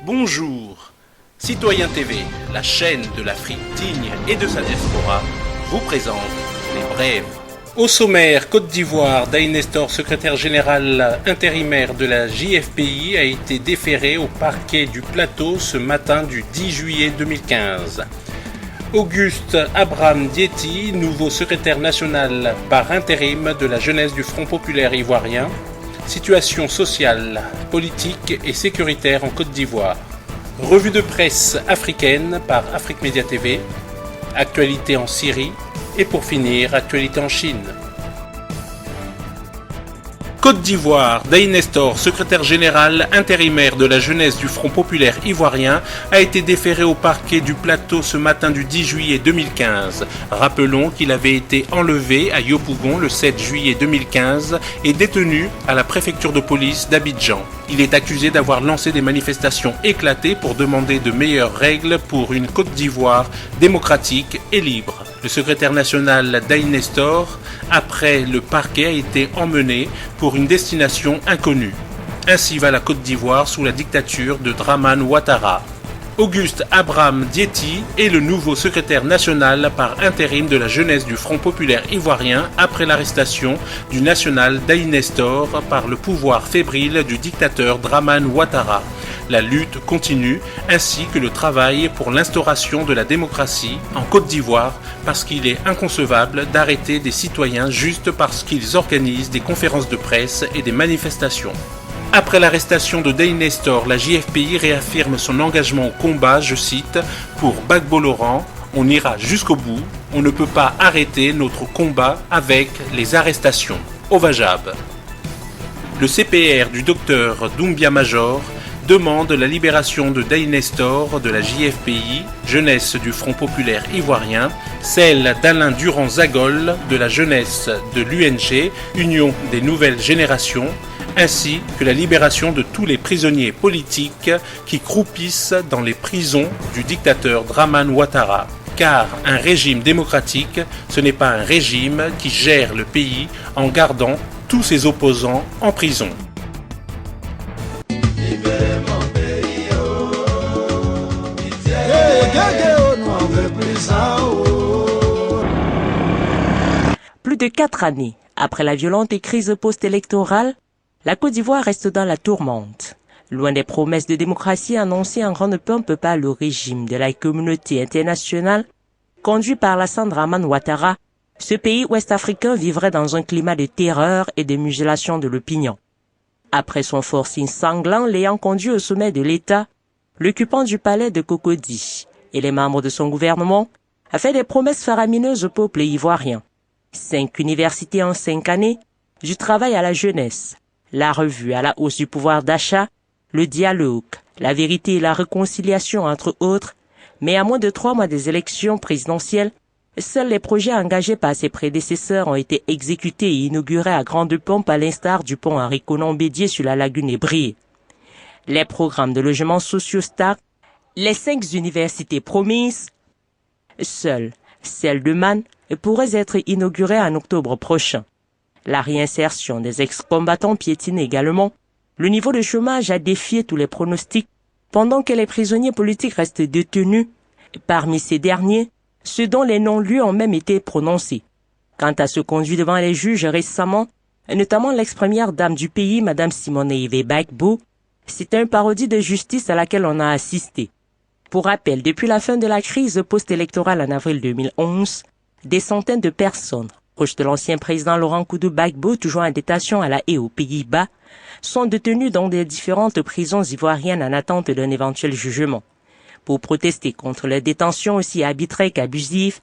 Bonjour, Citoyen TV, la chaîne de l'Afrique digne et de sa diaspora, vous présente les brèves. Au sommaire, Côte d'Ivoire, Daï Nestor, secrétaire général intérimaire de la JFPI, a été déféré au parquet du Plateau ce matin du 10 juillet 2015. Auguste Abraham Diéty, nouveau secrétaire national par intérim de la jeunesse du Front populaire ivoirien. Situation sociale, politique et sécuritaire en Côte d'Ivoire. Revue de presse africaine par Afrique Média TV. Actualité en Syrie. Et pour finir, actualité en Chine. Côte d'Ivoire, Daï Nestor, secrétaire général intérimaire de la jeunesse du Front populaire ivoirien, a été déféré au parquet du Plateau ce matin du 10 juillet 2015. Rappelons qu'il avait été enlevé à Yopougon le 7 juillet 2015 et détenu à la préfecture de police d'Abidjan. Il est accusé d'avoir lancé des manifestations éclatées pour demander de meilleures règles pour une Côte d'Ivoire démocratique et libre. Le secrétaire national Daï Nestor, après le parquet, a été emmené pour une destination inconnue. Ainsi va la Côte d'Ivoire sous la dictature de Dramane Ouattara. Auguste Abraham Diéty est le nouveau secrétaire national par intérim de la jeunesse du Front populaire ivoirien après l'arrestation du national Daï Nestor par le pouvoir fébrile du dictateur Dramane Ouattara. La lutte continue ainsi que le travail pour l'instauration de la démocratie en Côte d'Ivoire parce qu'il est inconcevable d'arrêter des citoyens juste parce qu'ils organisent des conférences de presse et des manifestations. Après l'arrestation de Daï Nestor, la JFPI réaffirme son engagement au combat, je cite, « Pour Gbagbo Laurent, on ira jusqu'au bout, on ne peut pas arrêter notre combat avec les arrestations. » Au Vajab. Le CPR du docteur Doumbia Major demande la libération de Daï Nestor de la JFPI, jeunesse du Front populaire ivoirien, celle d'Alain Durand-Zagol de la jeunesse de l'UNG, Union des nouvelles générations, ainsi que la libération de tous les prisonniers politiques qui croupissent dans les prisons du dictateur Dramane Ouattara. Car un régime démocratique, ce n'est pas un régime qui gère le pays en gardant tous ses opposants en prison. Plus de 4 années après la violente crise post-électorale, la Côte d'Ivoire reste dans la tourmente. Loin des promesses de démocratie annoncées en grande pompe par le régime de la communauté internationale, conduit par Alassane Dramane Ouattara, ce pays ouest-africain vivrait dans un climat de terreur et de mutilation de l'opinion. Après son forcing sanglant l'ayant conduit au sommet de l'État, l'occupant du palais de Cocody et les membres de son gouvernement a fait des promesses faramineuses au peuple ivoirien. 5 universités en 5 années, du travail à la jeunesse, la revue à la hausse du pouvoir d'achat, le dialogue, la vérité et la réconciliation entre autres, mais à moins de 3 mois des élections présidentielles, seuls les projets engagés par ses prédécesseurs ont été exécutés et inaugurés à grande pompe à l'instar du pont Henri Konan Bédié sur la lagune Ébrié. Les programmes de logements sociaux stagnent, les 5 universités promises, seules celle de Man pourrait être inaugurée en octobre prochain. La réinsertion des ex-combattants piétine également. Le niveau de chômage a défié tous les pronostics, pendant que les prisonniers politiques restent détenus. Parmi ces derniers, ceux dont les non-lieux ont même été prononcés. Quant à ceux conduits devant les juges récemment, notamment l'ex-première dame du pays, Madame Simoné Gbagbo, c'est une parodie de justice à laquelle on a assisté. Pour rappel, depuis la fin de la crise post-électorale en avril 2011, des centaines de personnes, proches de l'ancien président Laurent Gbagbo, toujours en détention à La Haye aux Pays-Bas, sont détenus dans des différentes prisons ivoiriennes en attente d'un éventuel jugement. Pour protester contre les détentions aussi arbitraires qu'abusives,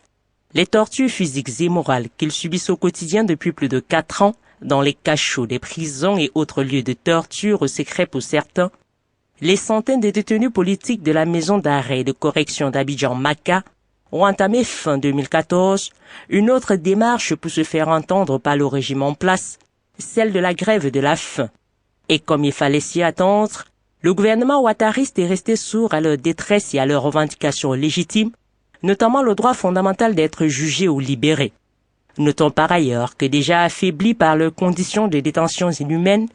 les tortures physiques et morales qu'ils subissent au quotidien depuis plus de 4 ans, dans les cachots des prisons et autres lieux de torture au secret pour certains, les centaines de détenus politiques de la maison d'arrêt et de correction d'Abidjan-Maka ont entamé fin 2014 une autre démarche pour se faire entendre par le régime en place, celle de la grève de la faim. Et comme il fallait s'y attendre, le gouvernement ouattariste est resté sourd à leur détresse et à leurs revendications légitimes, notamment le droit fondamental d'être jugé ou libéré. Notons par ailleurs que déjà affaiblis par leurs conditions de détention inhumaines,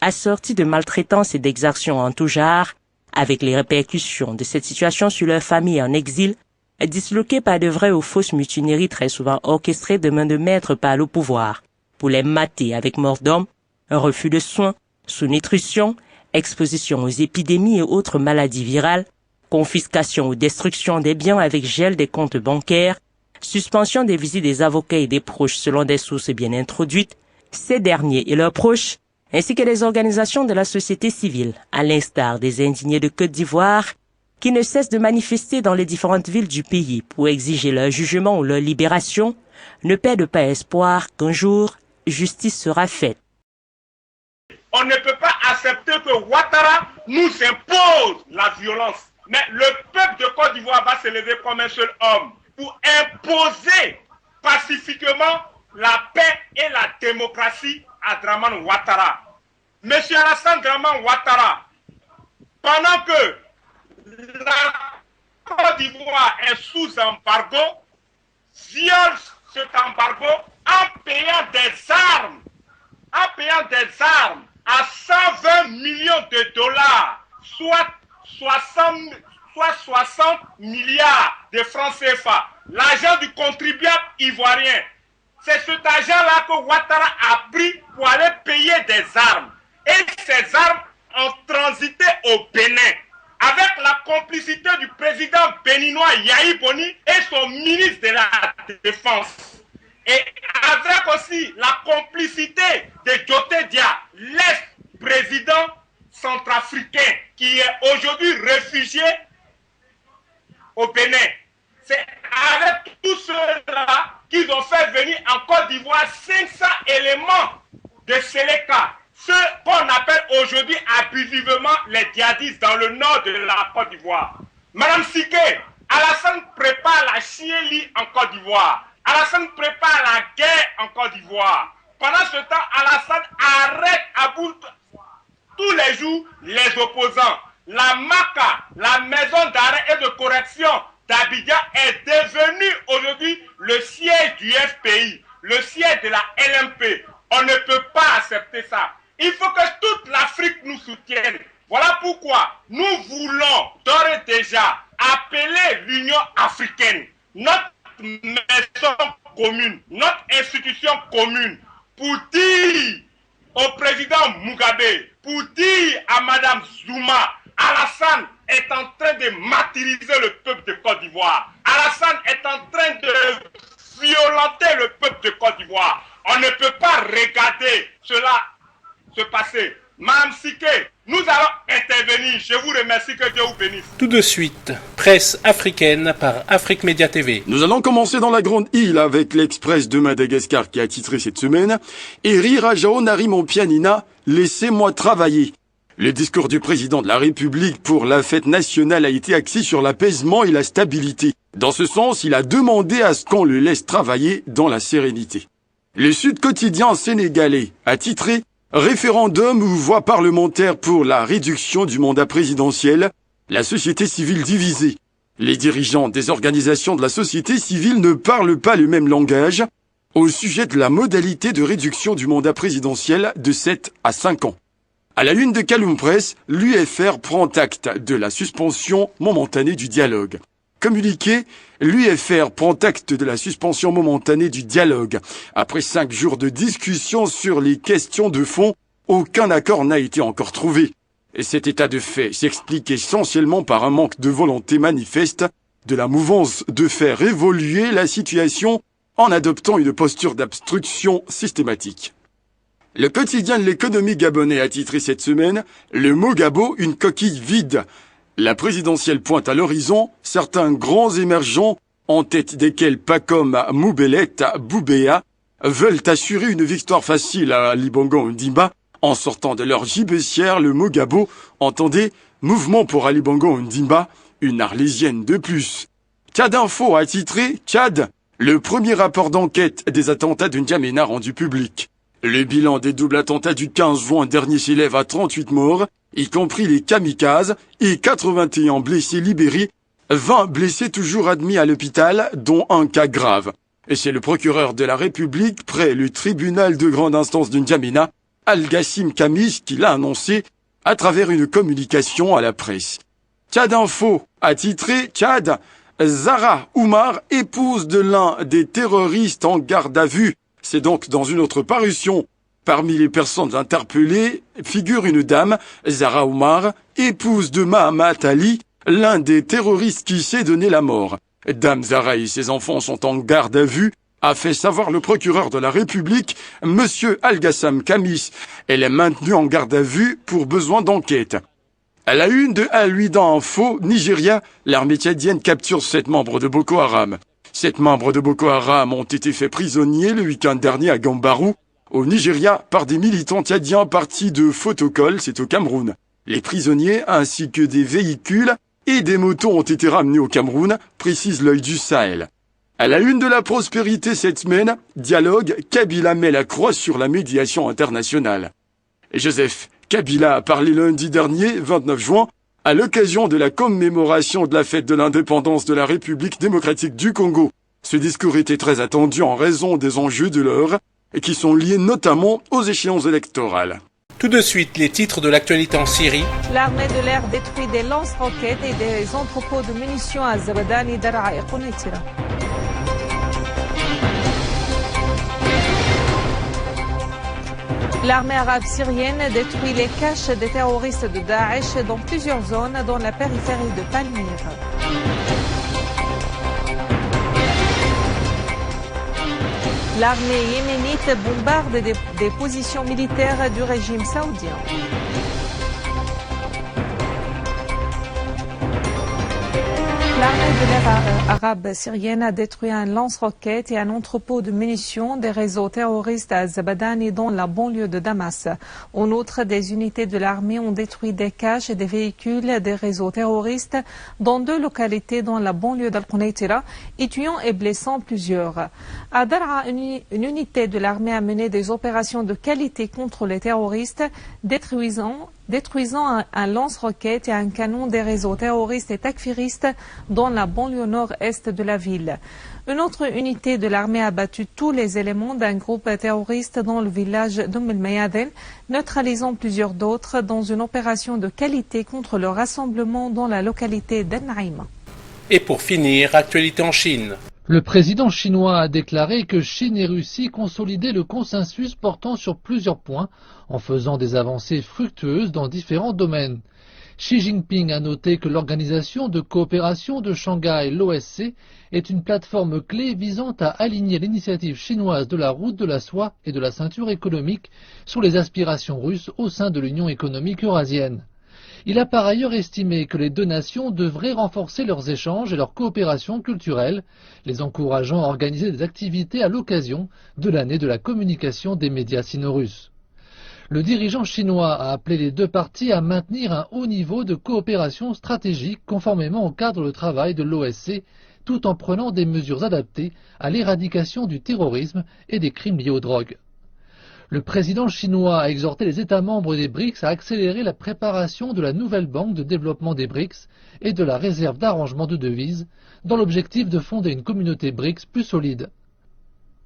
assorties de maltraitance et d'exactions en tout genre, avec les répercussions de cette situation sur leurs familles en exil, disloquées par de vraies ou fausses mutineries très souvent orchestrées de main de maître par le pouvoir, pour les mater avec mort d'homme, refus de soins, sous-nutrition, exposition aux épidémies et autres maladies virales, confiscation ou destruction des biens avec gel des comptes bancaires, suspension des visites des avocats et des proches selon des sources bien introduites, ces derniers et leurs proches, ainsi que les organisations de la société civile, à l'instar des indignés de Côte d'Ivoire, qui ne cessent de manifester dans les différentes villes du pays pour exiger leur jugement ou leur libération, ne perdent pas espoir qu'un jour, justice sera faite. On ne peut pas accepter que Ouattara nous impose la violence. Mais le peuple de Côte d'Ivoire va se lever comme un seul homme pour imposer pacifiquement la paix et la démocratie à Dramane Ouattara. Monsieur Alassane Dramane Ouattara, pendant que la Côte d'Ivoire est sous embargo, viole cet embargo en payant des armes à 120 millions de dollars, soit 60 milliards de francs CFA, l'argent du contribuable ivoirien. C'est cet argent-là que Ouattara a pris pour aller payer des armes. Et ces armes ont transité au Bénin, avec la complicité du président béninois Yahi Boni et son ministre de la Défense. Et avec aussi la complicité de Djoté Dia, l'ex-président centrafricain qui est aujourd'hui réfugié au Bénin. C'est avec tout cela qu'ils ont fait venir en Côte d'Ivoire 500 éléments de Séléka, ceux qu'on appelle aujourd'hui abusivement les djihadistes dans le nord de la Côte d'Ivoire. Madame Siké, Alassane prépare la chienlit en Côte d'Ivoire. Alassane prépare la guerre en Côte d'Ivoire. Pendant ce temps, Alassane arrête à bout tous les jours les opposants. La MACA, la maison d'arrêt et de correction d'Abidjan, est devenue aujourd'hui le siège du FPI, le siège de la LMP. On ne peut pas accepter ça. Il faut que toute l'Afrique nous soutienne. Voilà pourquoi nous voulons d'ores et déjà appeler l'Union africaine, notre maison commune, notre institution commune, pour dire au président Mugabe, pour dire à Madame Zuma, Alassane est en train de martyriser le peuple de Côte d'Ivoire. Alassane est en train de violenter le peuple de Côte d'Ivoire. On ne peut pas regarder cela se passer. Mme Siké, nous allons intervenir. Je vous remercie, que Dieu vous bénisse. Tout de suite, presse africaine par Afrique Média TV. Nous allons commencer dans la Grande Île avec l'Express de Madagascar qui a titré cette semaine « Eri Rajaonarimampianina, laissez-moi travailler ». Le discours du président de la République pour la fête nationale a été axé sur l'apaisement et la stabilité. Dans ce sens, il a demandé à ce qu'on le laisse travailler dans la sérénité. Le Sud Quotidien sénégalais a titré « Référendum ou voie parlementaire pour la réduction du mandat présidentiel, la société civile divisée ». Les dirigeants des organisations de la société civile ne parlent pas le même langage au sujet de la modalité de réduction du mandat présidentiel de 7 à 5 ans. À la une de Kaloum Press, l'UFR prend acte de la suspension momentanée du dialogue. Communiqué, l'UFR prend acte de la suspension momentanée du dialogue. Après 5 jours de discussion sur les questions de fond, aucun accord n'a été encore trouvé. Et cet état de fait s'explique essentiellement par un manque de volonté manifeste de la mouvance de faire évoluer la situation en adoptant une posture d'obstruction systématique. Le quotidien de l'économie gabonais a titré cette semaine « Le Mogabo, une coquille vide ». La présidentielle pointe à l'horizon certains grands émergents, en tête desquels Pacom Moubellet Boubéa, veulent assurer une victoire facile à Ali Bongo Ondimba en sortant de leur gibecière le Mogabo, entendez « Mouvement pour Ali Bongo Ondimba », une arlésienne de plus. Tchad Info a titré « Tchad, le premier rapport d'enquête des attentats de N'Djamena rendu public ». Le bilan des doubles attentats du 15 juin dernier s'élève à 38 morts, y compris les kamikazes, et 81 blessés libérés, 20 blessés toujours admis à l'hôpital, dont un cas grave. Et c'est le procureur de la République, près le tribunal de grande instance de N'Djamena, Al-Gassim Kamis, qui l'a annoncé à travers une communication à la presse. Tchad Info a titré « Tchad, Zahra Oumar, épouse de l'un des terroristes en garde à vue ». C'est donc dans une autre parution. Parmi les personnes interpellées figure une dame, Zahra Oumar, épouse de Mahamat Ali, l'un des terroristes qui s'est donné la mort. Dame Zahra et ses enfants sont en garde à vue, a fait savoir le procureur de la République, Monsieur Al-Gassam Kamis. Elle est maintenue en garde à vue pour besoin d'enquête. À la une de Al-Ouida Info, Nigeria, l'armée tchadienne capture 7 membres de Boko Haram. 7 membres de Boko Haram ont été faits prisonniers le week-end dernier à Gambarou, au Nigeria, par des militants tchadiens partis de Fotokol, c'est au Cameroun. Les prisonniers ainsi que des véhicules et des motos ont été ramenés au Cameroun, précise l'œil du Sahel. À la une de la prospérité cette semaine, dialogue, Kabila met la croix sur la médiation internationale. Joseph Kabila a parlé lundi dernier, 29 juin, à l'occasion de la commémoration de la fête de l'indépendance de la République démocratique du Congo. Ce discours était très attendu en raison des enjeux de l'heure et qui sont liés notamment aux échéances électorales. Tout de suite, les titres de l'actualité en Syrie. L'armée de l'air détruit des lance-roquettes et des entrepôts de munitions à Zabadani, Daraa et Kounitira. L'armée arabe syrienne détruit les caches des terroristes de Daesh dans plusieurs zones dans la périphérie de Palmyre. L'armée yéménite bombarde des positions militaires du régime saoudien. L'armée de l'air arabe syrienne a détruit un lance-roquettes et un entrepôt de munitions des réseaux terroristes à Zabadani dans la banlieue de Damas. En outre, des unités de l'armée ont détruit des caches et des véhicules des réseaux terroristes dans 2 localités dans la banlieue d'Al-Kounaytira et tuant et blessant plusieurs. À Daraa, une unité de l'armée a mené des opérations de qualité contre les terroristes, détruisant un lance-roquettes et un canon des réseaux terroristes et takfiristes dans la banlieue nord-est de la ville. Une autre unité de l'armée a battu tous les éléments d'un groupe terroriste dans le village d'Umm el-Mayadin, neutralisant plusieurs d'autres dans une opération de qualité contre le rassemblement dans la localité d'An-Naïm. Et pour finir, actualité en Chine. Le président chinois a déclaré que Chine et Russie consolidaient le consensus portant sur plusieurs points en faisant des avancées fructueuses dans différents domaines. Xi Jinping a noté que l'Organisation de coopération de Shanghai, l'OSC, est une plateforme clé visant à aligner l'initiative chinoise de la route de la soie et de la ceinture économique sur les aspirations russes au sein de l'Union économique eurasienne. Il a par ailleurs estimé que les 2 nations devraient renforcer leurs échanges et leur coopération culturelle, les encourageant à organiser des activités à l'occasion de l'année de la communication des médias sino-russes. Le dirigeant chinois a appelé les 2 parties à maintenir un haut niveau de coopération stratégique conformément au cadre de travail de l'OSC, tout en prenant des mesures adaptées à l'éradication du terrorisme et des crimes liés aux drogues. Le président chinois a exhorté les États membres des BRICS à accélérer la préparation de la nouvelle banque de développement des BRICS et de la réserve d'arrangement de devises, dans l'objectif de fonder une communauté BRICS plus solide.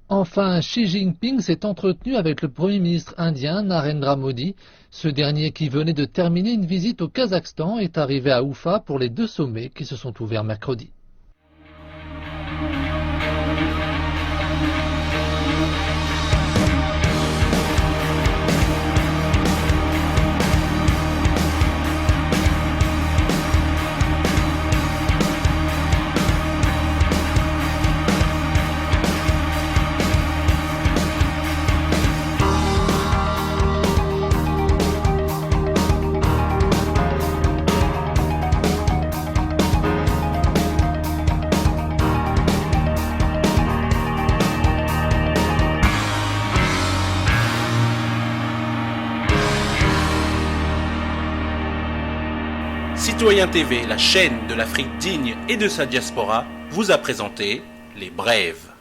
Enfin, Xi Jinping s'est entretenu avec le Premier ministre indien Narendra Modi. Ce dernier, qui venait de terminer une visite au Kazakhstan, est arrivé à Oufa pour les 2 sommets qui se sont ouverts mercredi. Citoyen TV, la chaîne de l'Afrique digne et de sa diaspora, vous a présenté Les Brèves.